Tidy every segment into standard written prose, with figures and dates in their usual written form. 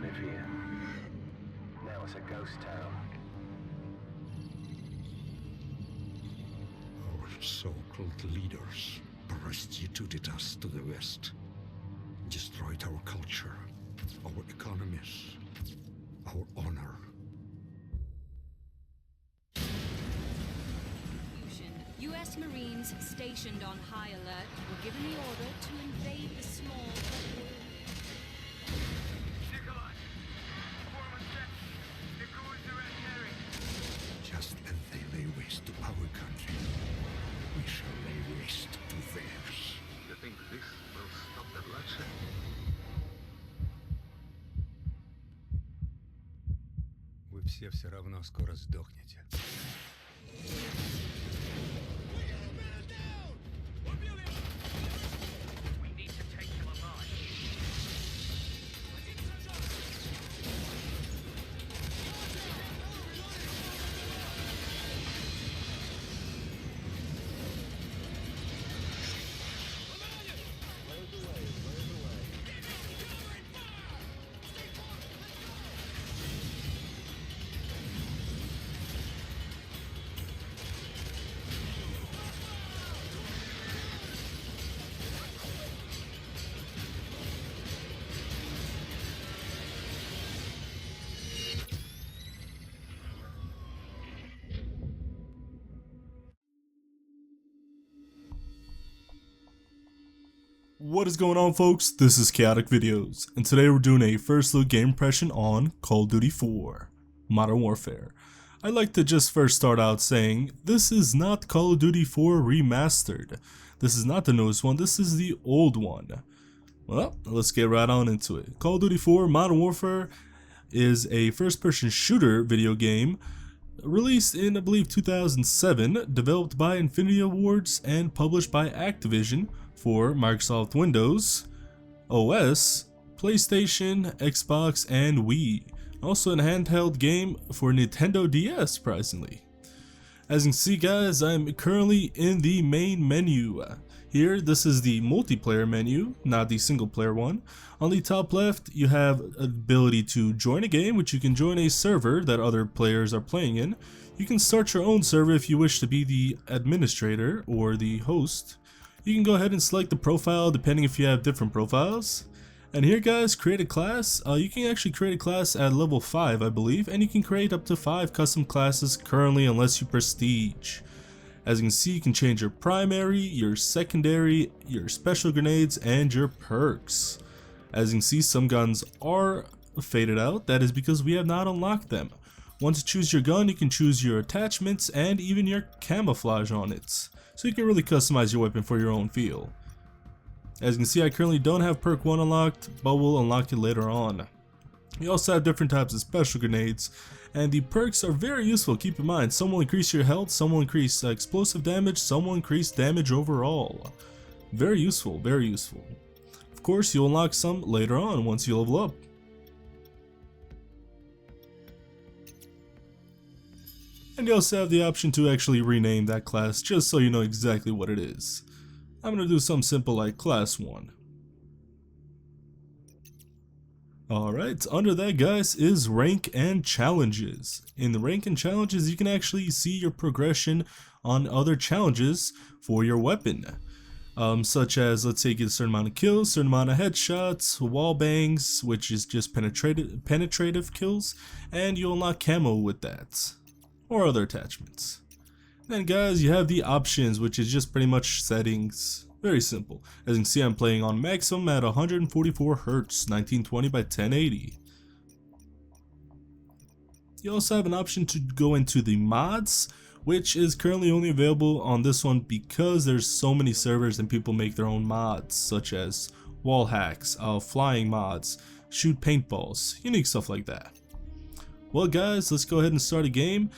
live here. Now it's a ghost town. Our so-called leaders prostituted us to the West, destroyed our culture, our economies, our honor. U.S. Marines stationed on high alert were given the order to invade the small Just as they lay waste to our country, we shall lay waste to theirs. You think this will stop the bloodshed? Вы все равно скоро сдохнете. What is going on, folks? This is ChaoticVideos, and today we're doing a first look game impression on Call of Duty 4 Modern Warfare. I'd like to just first start out saying this is not Call of Duty 4 Remastered. This is not the newest one, this is the old one. Well, let's get right on into it. Call of Duty 4 Modern Warfare is a first-person shooter video game released in, I believe, 2007, developed by Infinity Awards and published by Activision for Microsoft Windows, OS, PlayStation, Xbox, and Wii. Also a handheld game for Nintendo DS, surprisingly. As you can see, guys, I'm currently in the main menu. Here, this is the multiplayer menu, not the single player one. On the top left, you have ability to join a game, which you can join a server that other players are playing in. You can start your own server if you wish to be the administrator or the host. You can go ahead and select the profile depending if you have different profiles. And here, guys, create a class. You can actually create a class at level 5, I believe, and you can create up to 5 custom classes currently unless you prestige. As you can see, you can change your primary, your secondary, your special grenades, and your perks. As you can see, some guns are faded out. That is because we have not unlocked them. Once you choose your gun, you can choose your attachments and even your camouflage on it. So you can really customize your weapon for your own feel. As you can see, I currently don't have perk 1 unlocked, but will unlock it later on. You also have different types of special grenades, and the perks are very useful. Keep in mind, some will increase your health, some will increase explosive damage, some will increase damage overall. Very useful, very useful. Of course, you'll unlock some later on once you level up. And you also have the option to actually rename that class just so you know exactly what it is. I'm going to do something simple like class 1. Alright, under that, guys, is rank and challenges. In the rank and challenges, you can actually see your progression on other challenges for your weapon. Such as, let's say, get a certain amount of kills, certain amount of headshots, wall bangs, which is just penetrative kills, and you'll unlock camo with that, or other attachments. Then, guys, you have the options, which is just pretty much settings. Very simple. As you can see, I'm playing on maximum at 144 Hz, 1920 by 1080. You also have an option to go into the mods, which is currently only available on this one because there's so many servers and people make their own mods, such as wall hacks, flying mods, shoot paintballs, unique stuff like that. Well, guys, let's go ahead and start a game.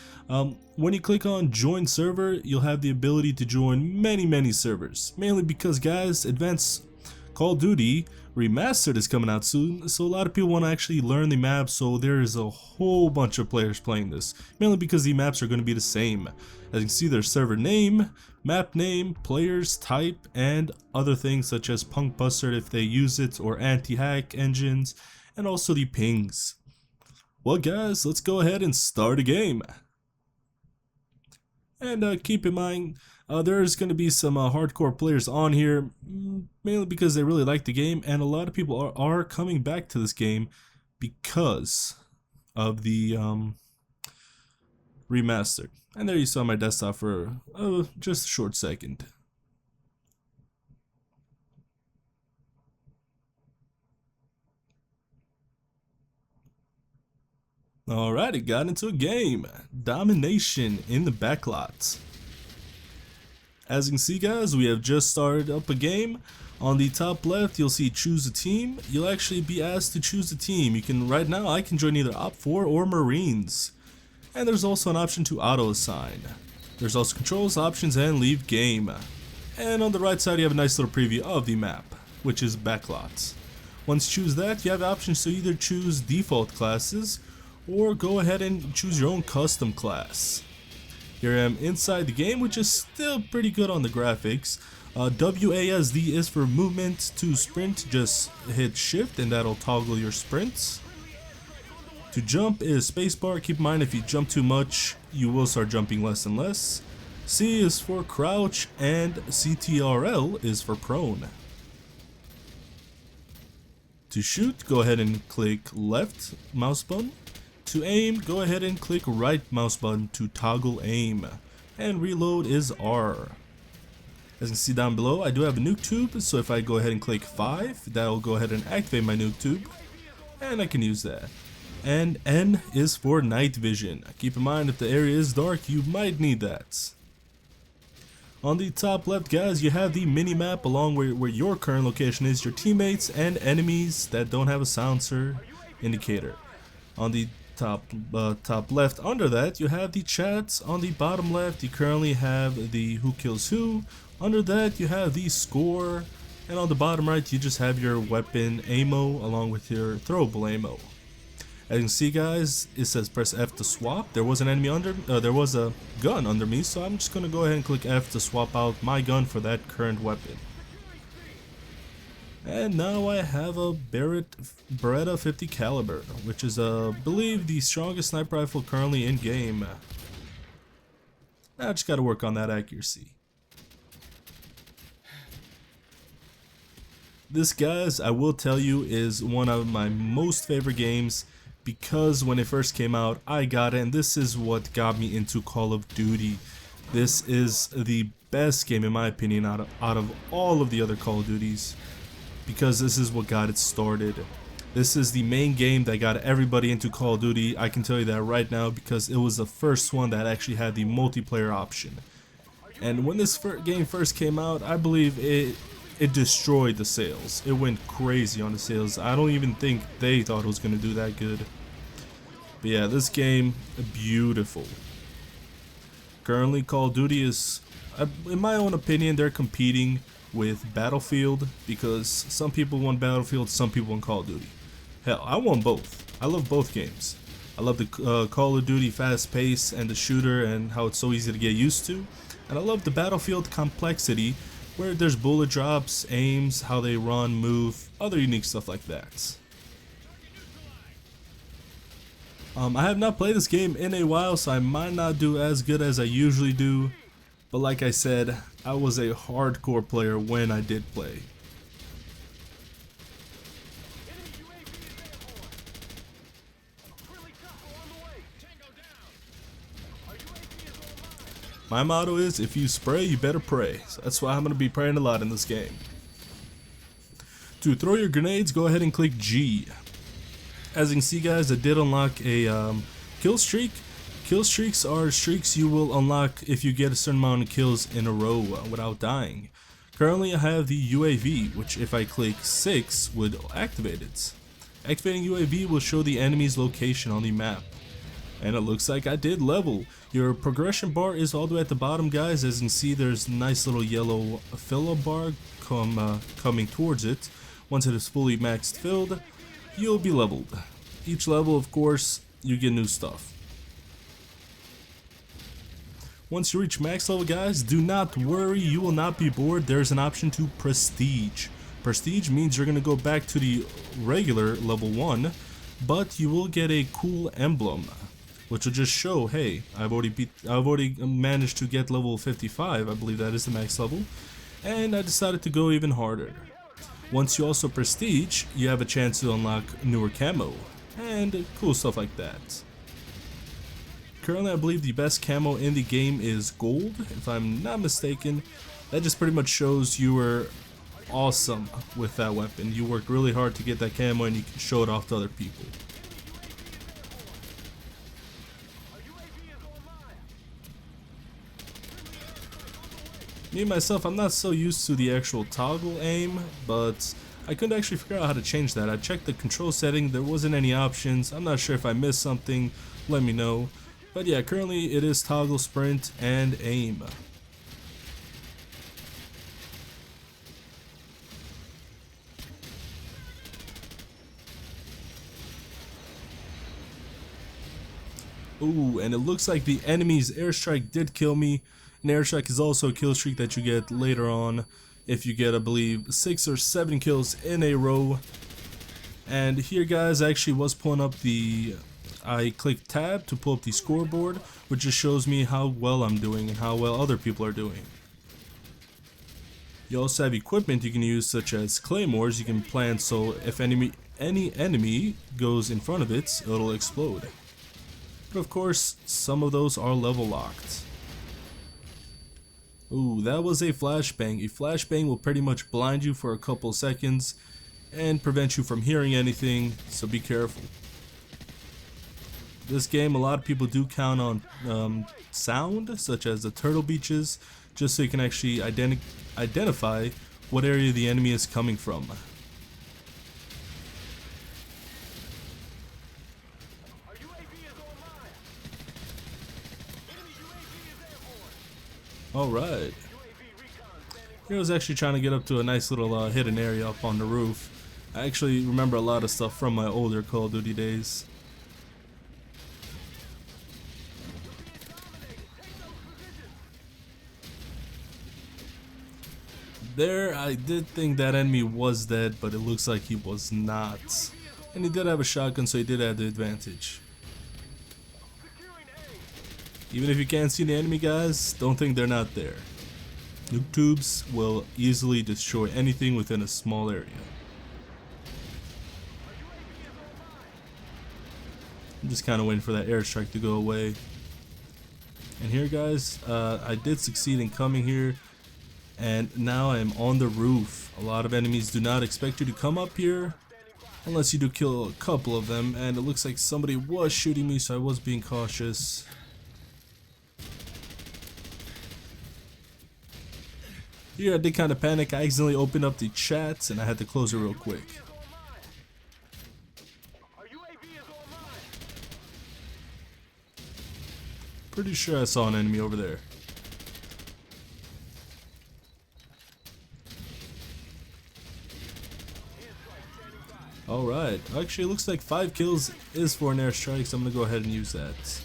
When you click on join server, you'll have the ability to join many servers, mainly because, guys, Advanced Call of Duty Remastered is coming out soon, so a lot of people want to actually learn the maps, so there is a whole bunch of players playing this, mainly because the maps are going to be the same. As you can see, there's server name, map name, players, type, and other things such as Punk Buster if they use it, or anti-hack engines, and also the pings. Well guys, let's go ahead and start a game. And keep in mind, there's going to be some hardcore players on here, mainly because they really like the game, and a lot of people are coming back to this game because of the remaster. And there you saw my desktop for just a short second. Alright, got into a game. Domination in the backlot. As you can see guys, we have just started up a game. On the top left, you'll see choose a team. You'll actually be asked to choose a team. You can, right now, I can join either Op4 or Marines. And there's also an option to auto assign. There's also controls, options, and leave game. And on the right side, you have a nice little preview of the map, which is backlots. Once you choose that, you have options to either choose default classes or go ahead and choose your own custom class. Here I am inside the game, which is still pretty good on the graphics. WASD is for movement. To sprint, just hit shift and that'll toggle your sprints. To jump is spacebar. Keep in mind, if you jump too much, you will start jumping less and less. C is for crouch, and CTRL is for prone. To shoot, go ahead and click left mouse button. To aim, go ahead and click right mouse button to toggle aim. And reload is R. As you can see down below, I do have a nuke tube, so if I go ahead and click 5, that will go ahead and activate my nuke tube. And I can use that. And N is for night vision. Keep in mind, if the area is dark, you might need that. On the top left guys, you have the mini-map along where your current location is, your teammates, and enemies that don't have a silencer indicator. On the top left under that, you have the chats. On the bottom left, you currently have the who kills who. Under that, you have the score. And on the bottom right, you just have your weapon ammo along with your throwable ammo. As you can see guys, it says press F to swap. There was an enemy there was a gun under me, so I'm just gonna go ahead and click F to swap out my gun for that current weapon. And now I have a Beretta 50 caliber, which is I believe the strongest sniper rifle currently in game. Now I just gotta work on that accuracy. This guys, I will tell you, is one of my most favorite games. Because when it first came out, I got it, and this is what got me into Call of Duty. This is the best game in my opinion out of all of the other Call of Duties, because this is what got it started. This is the main game that got everybody into Call of Duty. I can tell you that right now because it was the first one that actually had the multiplayer option. And when this game first came out, I believe it destroyed the sales. It went crazy on the sales. I don't even think they thought it was going to do that good. But yeah, this game, beautiful. Currently, Call of Duty is, in my own opinion, they're competing with Battlefield, because some people want Battlefield, some people want Call of Duty. Hell, I want both. I love both games. I love the Call of Duty fast pace and the shooter and how it's so easy to get used to. And I love the Battlefield complexity, where there's bullet drops, aims, how they run, move, other unique stuff like that. I have not played this game in a while, so I might not do as good as I usually do. But like I said, I was a hardcore player when I did play. My motto is, if you spray, you better pray. So that's why I'm going to be praying a lot in this game. To throw your grenades, go ahead and click G. As you can see guys, I did unlock a kill streak. Kill streaks are streaks you will unlock if you get a certain amount of kills in a row without dying. Currently I have the UAV, which if I click 6 would activate it. Activating UAV will show the enemy's location on the map. And it looks like I did level. Your progression bar is all the way at the bottom guys. As you can see, there's a nice little yellow filler bar coming towards it. Once it is fully maxed filled, you'll be leveled. Each level, of course, you get new stuff. Once you reach max level guys, do not worry, you will not be bored. There's an option to prestige. Prestige means you're going to go back to the regular level 1, but you will get a cool emblem, which will just show, hey, I've already managed to get level 55, I believe that is the max level, and I decided to go even harder. Once you also prestige, you have a chance to unlock newer camo, and cool stuff like that. Currently, I believe the best camo in the game is gold, if I'm not mistaken. That just pretty much shows you were awesome with that weapon. You worked really hard to get that camo and you can show it off to other people. Me myself, I'm not so used to the actual toggle aim, but I couldn't actually figure out how to change that. I checked the control setting, there wasn't any options. I'm not sure if I missed something, let me know. But yeah, currently it is toggle sprint and aim. Ooh, and it looks like the enemy's airstrike did kill me. An airstrike is also a kill streak that you get later on if you get, I believe, 6 or 7 kills in a row. And here, guys, I actually was pulling up I clicked tab to pull up the scoreboard, which just shows me how well I'm doing and how well other people are doing. You also have equipment you can use, such as claymores you can plant, so if any enemy goes in front of it, it'll explode. But of course, some of those are level locked. Ooh, that was a flashbang. A flashbang will pretty much blind you for a couple seconds and prevent you from hearing anything, so be careful. This game, a lot of people do count on sound, such as the turtle beaches, just so you can actually identify what area the enemy is coming from. Alright. Here I was actually trying to get up to a nice little hidden area up on the roof. I actually remember a lot of stuff from my older Call of Duty days. There, I did think that enemy was dead, but it looks like he was not. And he did have a shotgun, so he did have the advantage. Even if you can't see the enemy, guys, don't think they're not there. Nuke tubes will easily destroy anything within a small area. I'm just kind of waiting for that airstrike to go away. And here, guys, I did succeed in coming here. And now I am on the roof. A lot of enemies do not expect you to come up here unless you do kill a couple of them, and it looks like somebody was shooting me, so I was being cautious. Here I did kind of panic. I accidentally opened up the chats and I had to close it real quick. Pretty sure I saw an enemy over there. Alright, actually it looks like 5 kills is for an airstrike, so I'm going to go ahead and use that.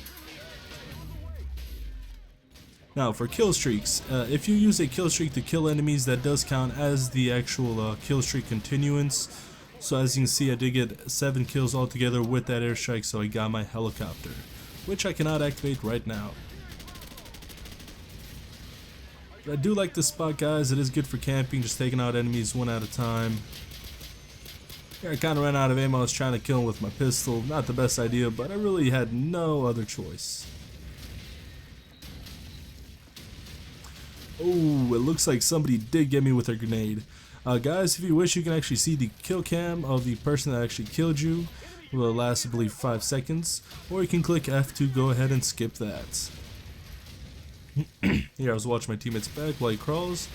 Now for kill streaks, if you use a kill streak to kill enemies, that does count as the actual kill streak continuance. So as you can see, I did get 7 kills altogether with that airstrike, so I got my helicopter, which I cannot activate right now. But I do like this spot, guys. It is good for camping, just taking out enemies one at a time. Here I kind of ran out of ammo. I was trying to kill him with my pistol. Not the best idea, but I really had no other choice. Oh, it looks like somebody did get me with a grenade. Guys, if you wish, you can actually see the kill cam of the person that actually killed you. It will last, I believe, 5 seconds. Or you can click F to go ahead and skip that. Here, I was watching my teammate's back while he crawls.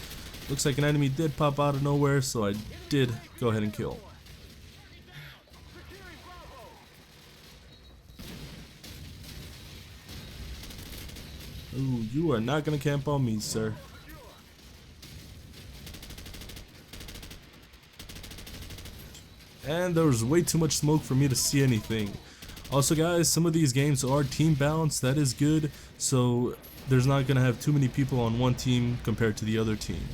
Looks like an enemy did pop out of nowhere, so I did go ahead and kill. Ooh, you are not gonna camp on me, sir. And there was way too much smoke for me to see anything. Also, guys, some of these games are team balanced. That is good, so there's not gonna have too many people on one team compared to the other team.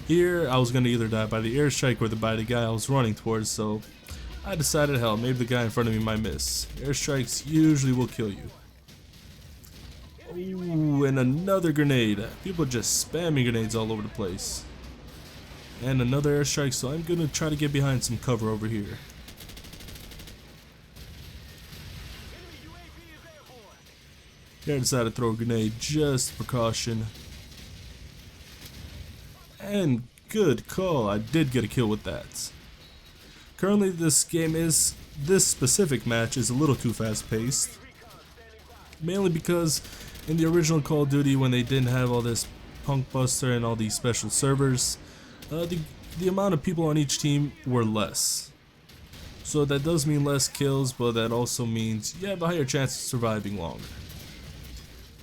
Here, I was gonna either die by the airstrike or by the guy I was running towards, so I decided, hell, maybe the guy in front of me might miss. Airstrikes usually will kill you. Ooh, and another grenade. People are just spamming grenades all over the place. And another airstrike, so I'm gonna try to get behind some cover over here. Here I decided to throw a grenade, just precaution. And good call, I did get a kill with that. Currently this specific match is a little too fast paced. Mainly because in the original Call of Duty, when they didn't have all this punk buster and all these special servers, the amount of people on each team were less. So that does mean less kills, but that also means you have a higher chance of surviving longer.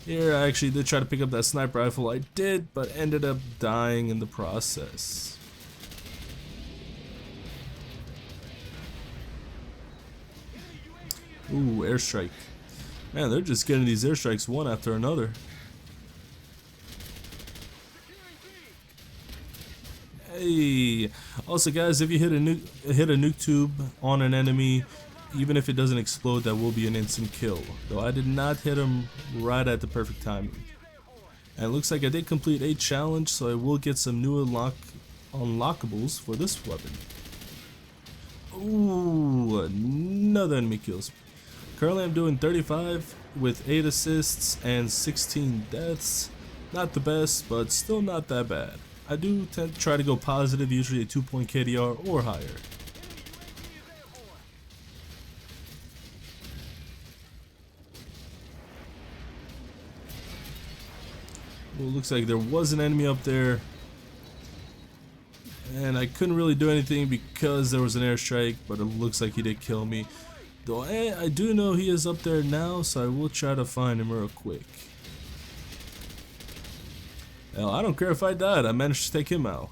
Here I actually did try to pick up that sniper rifle, I did, but ended up dying in the process. Ooh, airstrike. Man, they're just getting these airstrikes one after another. Hey! Also guys, if you hit a nuke tube on an enemy, even if it doesn't explode, that will be an instant kill. Though I did not hit him right at the perfect timing. And it looks like I did complete a challenge, so I will get some new unlockables for this weapon. Ooh, another enemy kills. Currently I'm doing 35 with 8 assists and 16 deaths. Not the best, but still not that bad. I do tend to try to go positive, usually a 2-point KDR or higher. Well, looks like there was an enemy up there. And I couldn't really do anything because there was an airstrike, but it looks like he did kill me. Though I do know he is up there now, so I will try to find him real quick. Hell, I don't care if I died, I managed to take him out.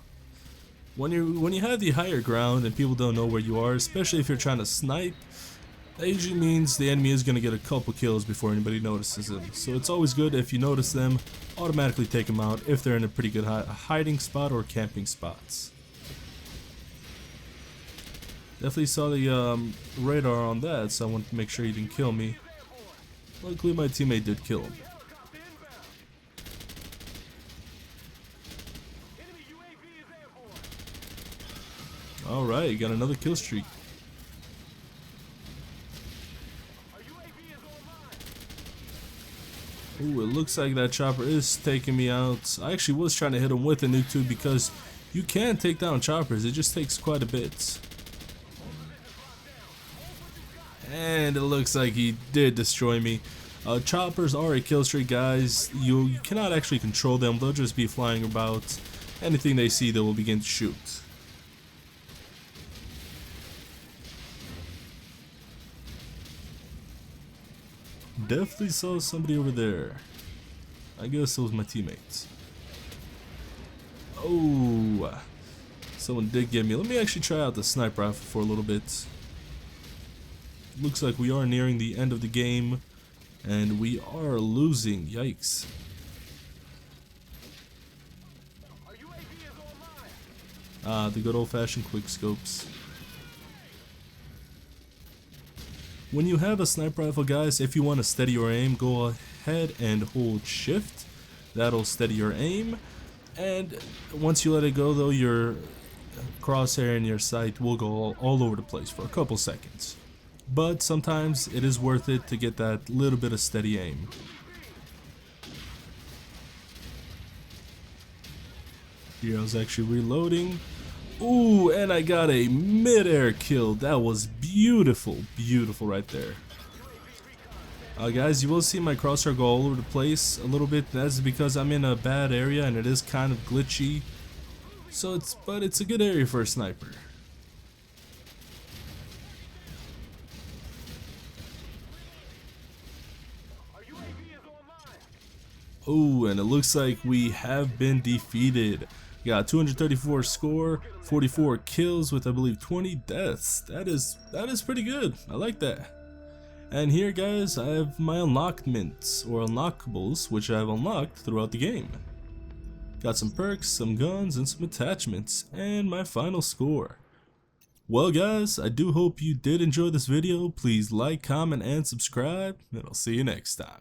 When you have the higher ground and people don't know where you are, especially if you're trying to snipe, that usually means the enemy is going to get a couple kills before anybody notices him. So it's always good if you notice them, automatically take them out if they're in a pretty good hiding spot or camping spots. Definitely saw the radar on that, so I wanted to make sure he didn't kill me. Luckily my teammate did kill him. Alright, got another kill streak. Ooh, it looks like that chopper is taking me out. I actually was trying to hit him with a nuke tube because you can take down choppers, it just takes quite a bit. And it looks like he did destroy me. Choppers are a kill streak, guys. You cannot actually control them, they'll just be flying about. Anything they see, they will begin to shoot. Definitely saw somebody over there. I guess it was my teammates. Oh, someone did get me. Let me actually try out the sniper rifle for a little bit. Looks like we are nearing the end of the game, and we are losing. Yikes. The good old-fashioned quick scopes. When you have a sniper rifle, guys, if you want to steady your aim, go ahead and hold shift. That'll steady your aim. And once you let it go, though, your crosshair and your sight will go all over the place for a couple seconds. But sometimes it is worth it to get that little bit of steady aim. Here I was actually reloading. Ooh, and I got a mid-air kill. That was beautiful, beautiful right there. Guys, you will see my crosshair go all over the place a little bit. That's because I'm in a bad area and it is kind of glitchy. So but it's a good area for a sniper. Oh, and it looks like we have been defeated. Got 234 score, 44 kills with I believe 20 deaths. That is pretty good. I like that. And here, guys, I have my unlockments or unlockables, which I've unlocked throughout the game. Got some perks, some guns, and some attachments, and my final score. Well guys, I do hope you did enjoy this video. Please like, comment, and subscribe, and I'll see you next time.